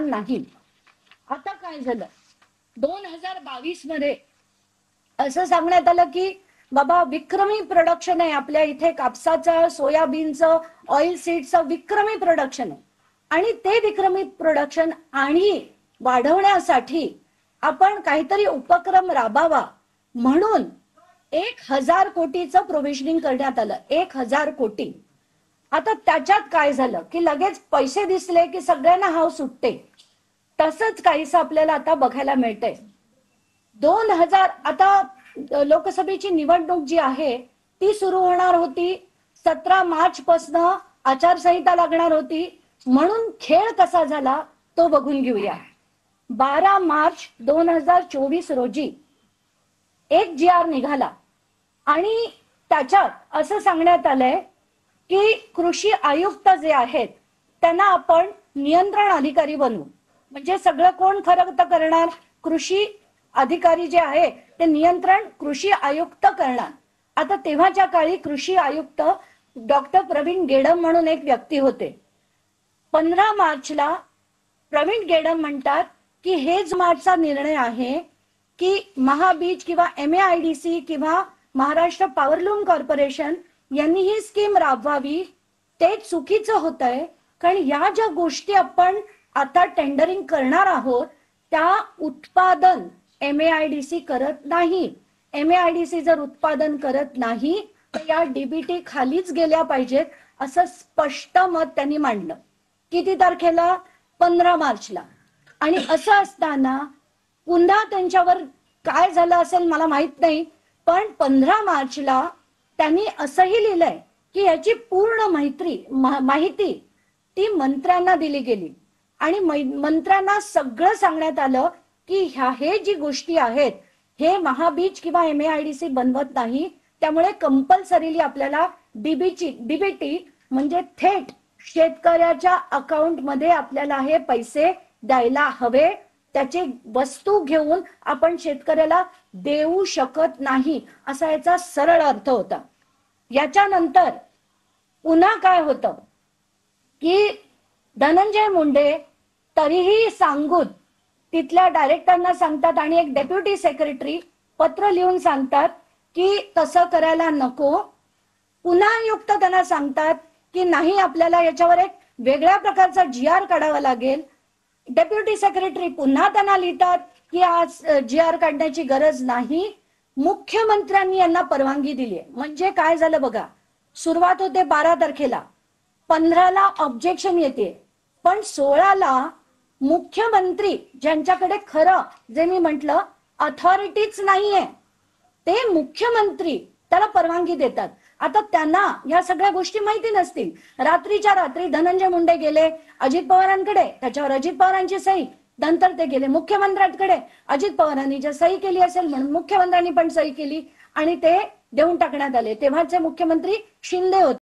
नाही. आता काय झालं, 2022 मध्ये असं सांगण्यात आलं की बाबा विक्रमी प्रोडक्शन आहे आपल्या इथे, कापसाचं, सोयाबीनचं, ऑइल सीडचं विक्रमी प्रोडक्शन आहे. आणि ते विक्रमी प्रोडक्शन आणि वाढवण्यासाठी आपण काहीतरी उपक्रम राबावा म्हणून 1000 कोटीचं प्रोव्हिजनिंग करण्यात आलं. 1000 कोटी. आता त्याच्यात काय झालं की लगेच पैसे दिसले की सगळ्यांना हाव सुटते. तसंच काहीसं आपल्याला आता बघायला मिळतंय. 2000 आता लोकसभेची निवडणूक जी आहे ती सुरू होणार होती. 17 मार्च पासून आचारसंहिता लागणार होती. म्हणून खेळ कसा झाला तो बघून घेऊया. 12 मार्च 2024 रोजी एक GR निघाला आणि त्याच्यात असं सांगण्यात आलंय की कृषी आयुक्त जे आहेत त्यांना आपण नियंत्रण अधिकारी बनवू. म्हणजे सगळं कोण खरं तर करणार, कृषी अधिकारी जे आहे ते नियंत्रण कृषी आयुक्त करणार. आता तेव्हाच्या काळी कृषी आयुक्त डॉक्टर प्रवीण गेडम म्हणून एक व्यक्ती होते. 15 मार्चला प्रवीण गेडम म्हणतात की हेच मार्चचा निर्णय आहे की महाबीज किंवा MAIDC किंवा महाराष्ट्र पॉवरलूम कॉर्पोरेशन यांनी ही स्कीम राबवावी. ते चुकीचं होतंय, कारण या ज्या गोष्टी आपण आता टेंडरिंग करणार आहोत त्या उत्पादन MAIDC करत नाही. MAIDC जर उत्पादन करत नाही तर या DBT खालीच गेल्या पाहिजेत असं स्पष्ट मत त्यांनी मांडलं. किती तारखेला? 15 मार्चला. आणि असं असताना पुन्हा त्यांच्यावर काय झालं असेल मला माहित नाही, पण 15 मार्चला त्यांनी असंही लिहिलंय की याची पूर्ण माहिती ती मंत्र्यांना दिली गेली आणि मंत्र्यांना सगळं सांगण्यात आलं की हे जी गोष्टी आहेत हे महाबीज किंवा MAIDC बनवत नाही. त्यामुळे कंपल्सरीली आपल्याला DBT म्हणजे थेट शेतकऱ्याच्या अकाउंट मध्ये आपल्याला हे पैसे द्यायला हवे. त्याची वस्तू घेऊन आपण शेतकऱ्याला देऊ शकत नाही असा याचा सरळ अर्थ होता. याच्यानंतर पुन्हा काय होतं की धनंजय मुंडे तरीही सांगून तिथल्या डायरेक्टरना सांगतात आणि एक डेप्युटी सेक्रेटरी पत्र लिहून सांगतात की तसं करायला नको. पुन्हा आयुक्त त्यांना सांगतात की नाही आपल्याला याच्यावर एक वेगळ्या प्रकारचा GR काढावा लागेल. डेप्युटी सेक्रेटरी पुन्हा त्यांना लिहितात की आज GR काढण्याची गरज नाही. मुख्यमंत्र्यांनी यांना परवानगी दिली. म्हणजे काय झालं बघा, सुरुवात होते 12 तारखेला, 15ला ऑब्जेक्शन येते, पण 16ला मुख्यमंत्री ज्यांच्याकडे खरं जे मी म्हटलं अथॉरिटीच नाहीये ते मुख्यमंत्री त्याला परवानगी देतात. आता त्यांना या सगळ्या गोष्टी माहिती नसतील. रात्रीच्या रात्री धनंजय मुंडे गेले अजित पवारांकडे, त्याच्यावर अजित पवारांची सही, नंतर ते गेले मुख्यमंत्र्यांकडे, अजित पवारांनी जर सही केली असेल म्हणून मुख्यमंत्र्यांनी पण सही केली आणि ते देऊन टाकण्यात आले. तेव्हाचे मुख्यमंत्री शिंदे होते.